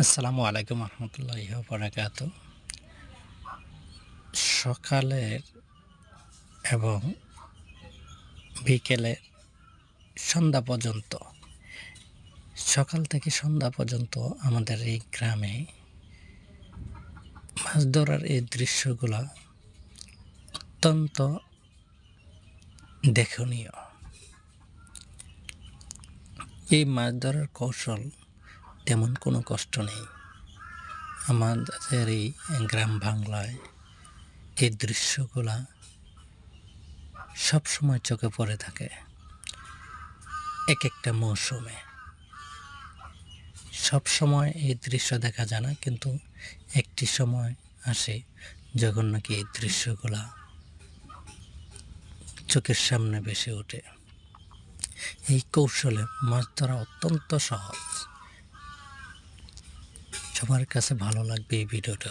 আসসালামু আলাইকুম রহমতুল্লাহি ওয়া বারাকাতু। সকালের এবং বিকেলে সন্ধ্যা পর্যন্ত, সকাল থেকে সন্ধ্যা পর্যন্ত আমাদের এই গ্রামে মাছ ধরার এই দৃশ্যগুলা অত্যন্ত দেখনীয়। এই মাছ ধরার কৌশল তেমন কোনো কষ্ট নেই। আমাদের এই গ্রাম বাংলায় এই দৃশ্যগুলা সবসময় চোখে পড়ে থাকে এক একটা মৌসুমে। সবসময় এই দৃশ্য দেখা যায় না, কিন্তু একটি সময় আসে যখন নাকি এই দৃশ্যগুলা চোখের সামনে ভেসে ওঠে। এই কৌশলে মাছ ধরা অত্যন্ত সহজ। সবার কাছে ভালো লাগবে এই ভিডিওটা।